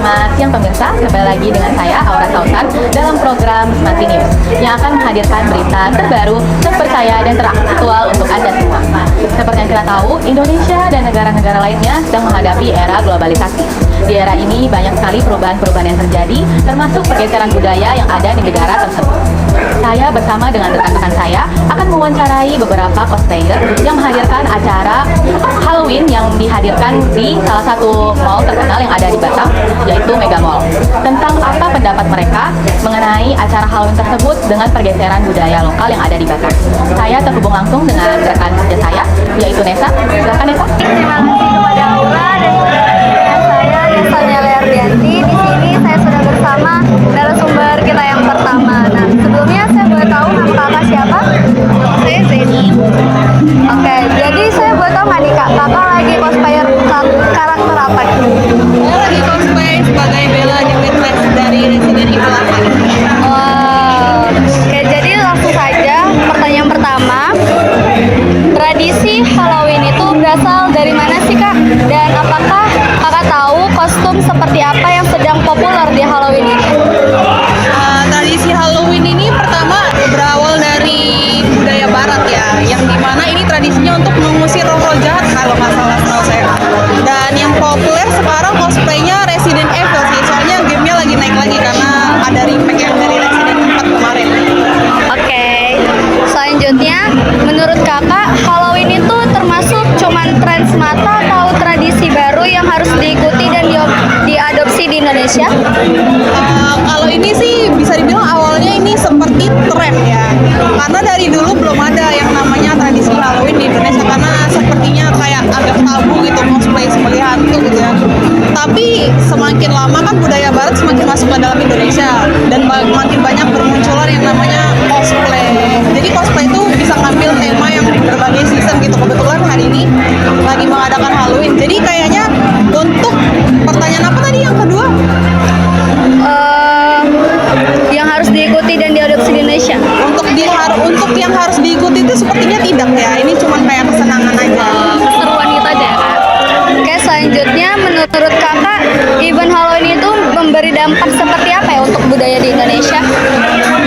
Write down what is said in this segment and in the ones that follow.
Selamat siang pemirsa, kembali lagi dengan saya Aura Sausan dalam program Smarty News yang akan menghadirkan berita terbaru, terpercaya dan teraktual untuk Anda semua. Seperti yang kita tahu, Indonesia dan negara-negara lainnya sedang menghadapi era globalisasi. Di era ini banyak sekali perubahan-perubahan yang terjadi, termasuk pergeseran budaya yang ada di negara tersebut. Saya bersama dengan rekan-rekan saya akan mewawancarai beberapa cosplayer yang menghadirkan acara Halloween yang dihadirkan di salah satu mall terkenal yang ada di Batam, yaitu Mega Mall. Tentang apa pendapat mereka mengenai acara Halloween tersebut dengan pergeseran budaya lokal yang ada di Batam. Saya terhubung langsung dengan rekan kerja saya, yaitu Nesa. Silakan Nesa. Terima kasih kepada Aura dan saya Nesanya Leardianti. Di sini saya sudah bersama narasumber kita yang pertama. Nah, sebelumnya saya boleh tahu nama kakak siapa? Saya Zeni. Oke, jadi saya boleh tahu nggak nih kak, kakak lagi cosplayer karakter apa nih? Saya lagi cosplay sebagai Bella di Midwest dari Resident Evil 8. Wow. Oke, jadi langsung saja pertanyaan pertama. Tradisi Halloween itu berasal dari mana sih kak? Dan apakah kakak tahu kostum seperti apa yang sedang populer di Halloween ini? Tradisi Halloween ini pertama berawal dari budaya barat ya, yang dimana ini tradisinya untuk mengusir roh-roh jahat kalau nggak salah setahu saya. Dan yang populer sekarang cosplaynya Resident Evil sih, soalnya gamenya lagi naik lagi karena ada remake yang dari Resident 4 kemarin. Oke, selanjutnya menurut kakak Halloween itu termasuk cuman tren semata atau tradisi baru yang harus diikuti dan diadopsi di Indonesia? Kalau ini sih bisa dibilang awalnya ini seperti tren ya, karena dari dulu belum ada yang namanya tradisi Halloween di Indonesia karena sepertinya kayak agak tabu gitu cosplay sebagai hantu gitu ya. Tapi semakin lama kan budaya barat semakin masuk ke dalam Indonesia dan makin banyak bermunculan yang namanya cosplay. Jadi cosplay itu bisa ngambil tema yang berbagai season gitu. Kebetulan hari ini lagi mengadakan Halloween. Jadi kayaknya untuk pertanyaan apa tadi yang kedua? Yang harus diikuti dan diadopsi di Indonesia? Untuk yang harus diikuti itu sepertinya tidak ya. Ini cuma kayak kesenangan aja. Keseruan gitu aja ya kak? Oke, selanjutnya menurut kakak event Halloween itu memberi dampak seperti apa ya untuk budaya di Indonesia?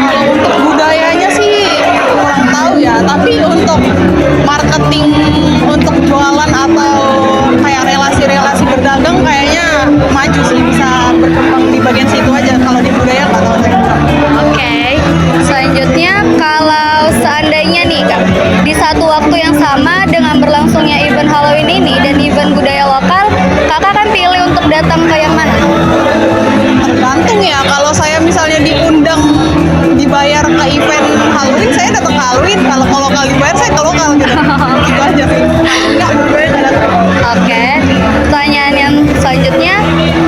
Kalau untuk budayanya sih kurang tahu ya, tapi untuk marketing, untuk jualan atau kayak relasi-relasi berdagang kayaknya maju sih, bisa berkembang di bagian situ aja. Kalau di budaya nggak tahu saya. Oke, selanjutnya kalau seandainya nih kak, di satu waktu yang sama dengan berlangsungnya event Halloween ini dan event budaya lokal, kakak kan pilih untuk datang ke yang mana? Tergantung ya, kalau saya misalnya diundang dibayar ke event Halloween, saya datang ke Halloween. Kalau ke lokal dibayar, saya ke lokal gitu. Gitu aja sih. Enggak, dua-duanya datang. Oke, pertanyaan yang selanjutnya,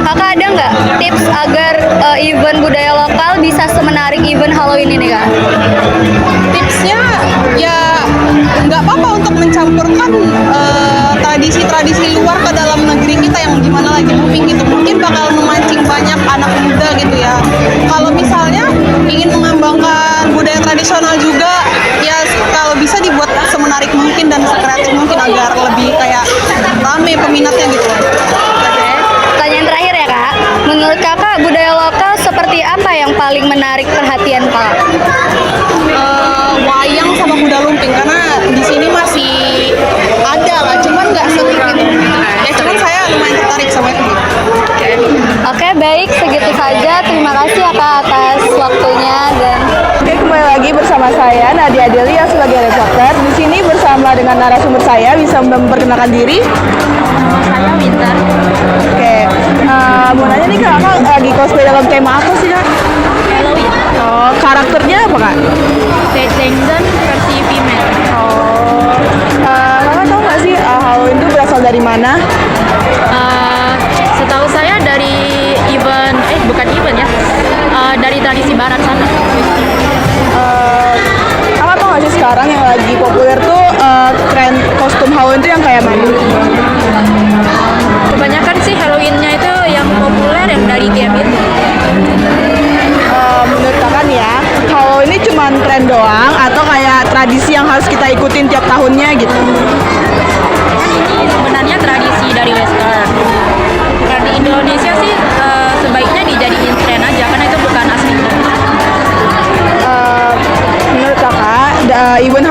kakak ada nggak tips agar event budaya lokal bisa semenarik event Halloween ini kak? Tipsnya ya nggak apa-apa untuk mencampurkan tradisi-tradisi luar ke dalam negeri kita yang gimana lagi booming gitu. Mungkin bakal memancing banyak anak muda gitu ya. Kalau misalnya ingin mengembangkan budaya tradisional juga, ya kalau bisa dibuat semenarik mungkin dan sekreatif mungkin agar lebih kayak rame peminatnya gitu. Oke, pertanyaan terakhir ya kak, menurut kakak budaya lokal seperti apa yang paling menarik perhatian kakak? Wayang sama kuda lumping karena di sini masih ada lah, cuman nggak sering gitu. Ya cuman saya lumayan tertarik sama itu. Oke, baik, segitu saja. Terima kasih ya kak atas waktunya dan Oke, kembali lagi bersama saya Nadia Delia sebagai reporter. Di sini bersama dengan narasumber saya, bisa memperkenalkan diri. saya Winter. Oke, mau nanya nih kak, kakak lagi cosplay dalam tema apa sih kak? Halloween. Oh, karakternya apa kak? Dengdon versi female. Oh, kakak tahu nggak sih Halloween itu berasal dari mana? Setahu saya dari event, bukan event ya, dari tradisi barat sana. Kakak tahu nggak sih sekarang yang lagi populer tuh tren kostum Halloween itu yang kayak mana? Kebanyakan sih Halloween-nya itu yang populer yang dari game itu. Menurut kakak nih ya, Halloween ini cuma tren doang atau kayak tradisi yang harus kita ikutin tiap tahunnya gitu? Ini sebenarnya tradisi dari Western. Karena di Indonesia sih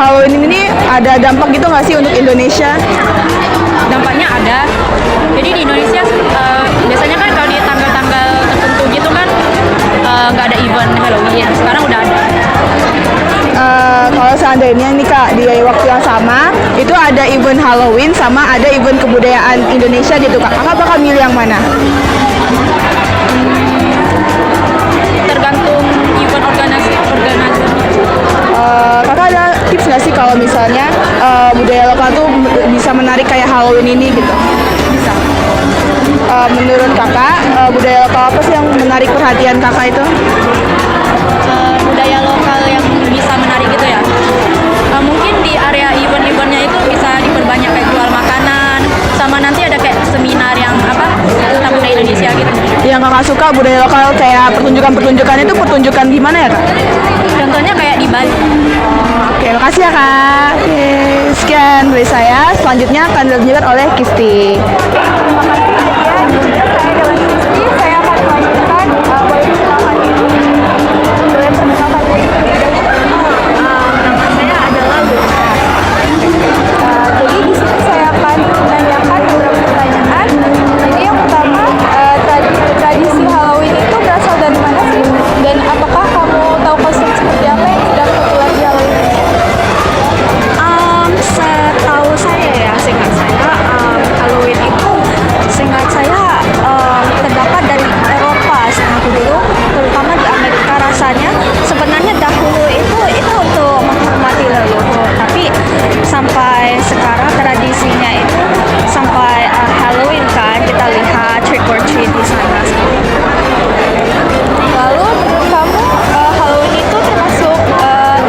Halloween ini ada dampak gitu nggak sih untuk Indonesia? Dampaknya ada. Jadi di Indonesia biasanya kan kalau di tanggal-tanggal tertentu gitu kan nggak ada event Halloween. Sekarang udah ada. Kalau seandainya nih Kak, di waktu yang sama itu ada event Halloween sama ada event kebudayaan Indonesia gitu Kak, Kakak bakal milih yang mana? Tergantung event organisasi. Kakak ada tips nggak sih kalau misalnya budaya lokal tuh bisa menarik kayak Halloween ini gitu? Bisa. Menurut Kakak, budaya lokal apa sih yang menarik perhatian Kakak itu? Budaya lokal yang bisa menarik gitu ya. Mungkin di area event-eventnya itu bisa diperbanyak kayak jual makanan, sama nanti ada kayak seminar yang tentang budaya Indonesia gitu. Yang Kakak suka budaya lokal kayak pertunjukan-pertunjukan itu pertunjukan di mana ya Kak? Contohnya kayak di Bali. Oke, makasih ya Kak. Oke, sekian dari saya. Selanjutnya akan dilanjutkan oleh Kisti. Terima kasih Nadia. Saya dengan Kristi. Saya akan melanjutkan. Boleh perkenalkan diri. Boleh perkenalkan diri. Nama saya adalah Luna. Jadi di sini saya akan menanyakan beberapa pertanyaan. Jadi yang pertama, tradisi Halloween itu berasal dari mana sih? Dan apakah kamu tahu kostum seperti apa yang sedang populer di Halloween ini? Setahu saya ya, seingat saya Halloween itu seingat saya terdapat dari Eropa seingat dulu, terutama di Amerika. Rasanya sebenarnya dahulu itu untuk menghormati leluhur, tapi sampai sekarang tradisinya itu sampai Halloween kan kita lihat trick or treat di sana. Lalu menurut kamu Halloween itu termasuk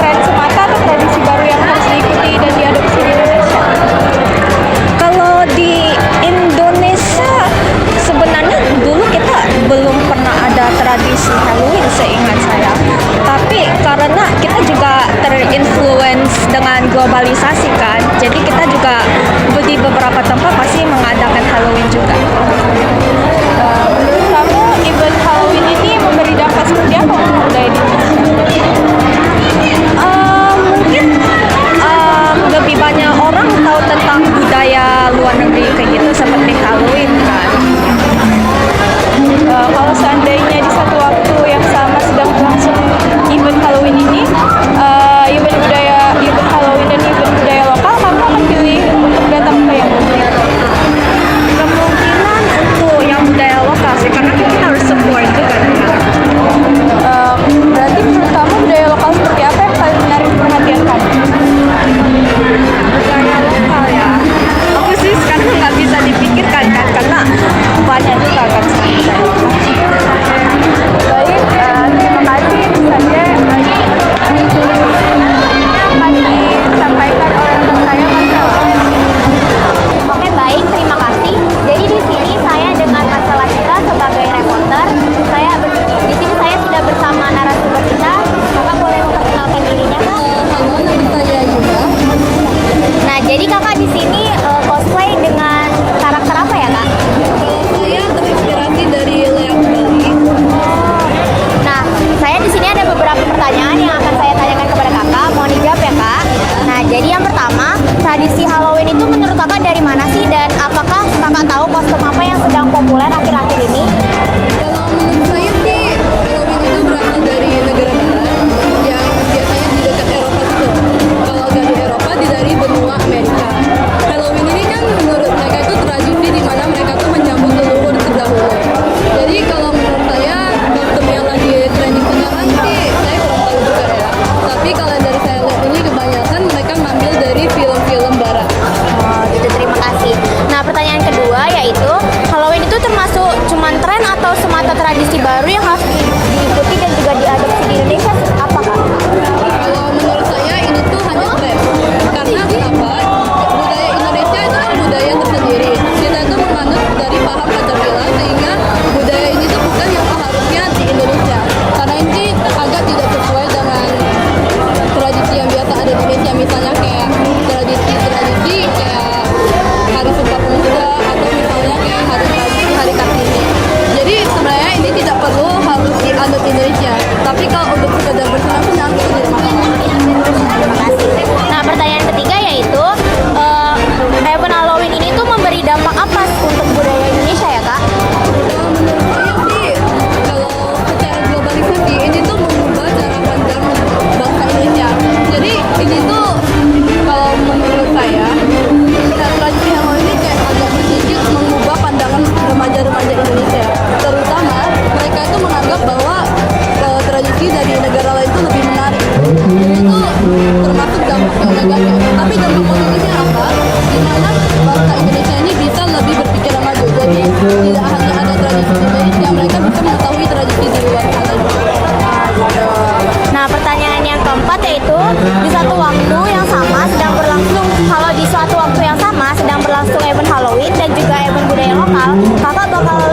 tren semata atau tradisi baru yang harus diikuti dan diadopsi di Indonesia? Kalau di Indonesia sebenarnya dulu kita belum pernah ada tradisi Halloween seingat saya. Tapi karena kita juga terinfluence dengan globalisasi kan, jadi kita juga di beberapa tempat pasti mengadakan Halloween juga. Menurut kamu event Halloween ini memberi dampak seperti apa untuk budaya di Indonesia? Mungkin lebih banyak orang tahu tentang budaya luar negeri kayak gitu seperti Halloween kan. Kalau seandainya di satu waktu yang sama sedang berlangsung event Halloween ini, event Halloween dan event budaya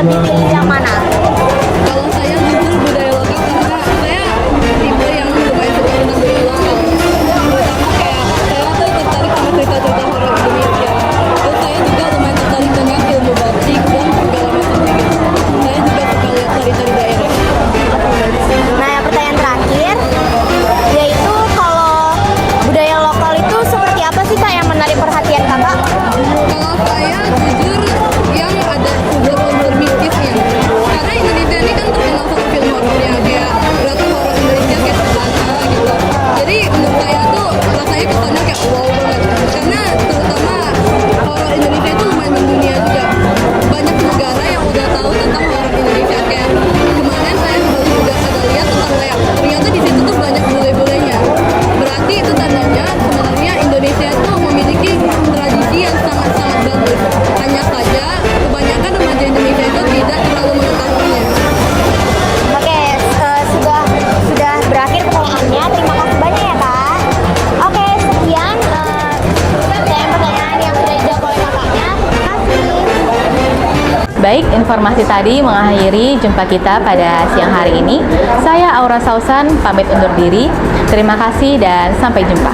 lebih pilih yang mana? Kalau saya jujur budaya lokal karena saya tipe yang lumayan suka tentang budaya lokal. Terutama kayak saya tuh tertarik sama cerita-cerita horor Indonesia. Terus saya juga lumayan tertarik dengan ilmu batik dan segala macamnya gitu. Saya juga suka lihat tari-tari daerah. Nah, yang pertanyaan terakhir yaitu kalau budaya lokal itu seperti apa sih Kak yang menarik perhatian Kakak? Kalau saya jujur yang ada unsur-unsur mistisnya. Karena Indonesia ini kan terkenal sama film horornya kayak berarti horor Indonesia kayak Savana gitu. Jadi menurut saya tuh rasanya kesannya kayak wow banget. Karena terutama horor Indonesia itu lumayan mendunia juga. Banyak negara yang udah tahu tentang horor Indonesia kayak kemarin saya baru juga ada lihat tentang kayak ternyata di situ tuh banyak bule-bulenya. Berarti itu tandanya sebenarnya Indonesia tuh memiliki tradisi yang sangat-sangat bagus. Hanya saja kebanyakan remaja Indonesia itu tidak terlalu mengetahuinya. Oke, sudah berakhir pertanyaannya. Terima kasih banyak ya Kak. Oke, sekian pertanyaan yang sudah dijawab oleh kakaknya. Terima kasih. Baik, informasi tadi mengakhiri jumpa kita pada siang hari ini. Saya Aura Sausan, pamit undur diri. Terima kasih dan sampai jumpa.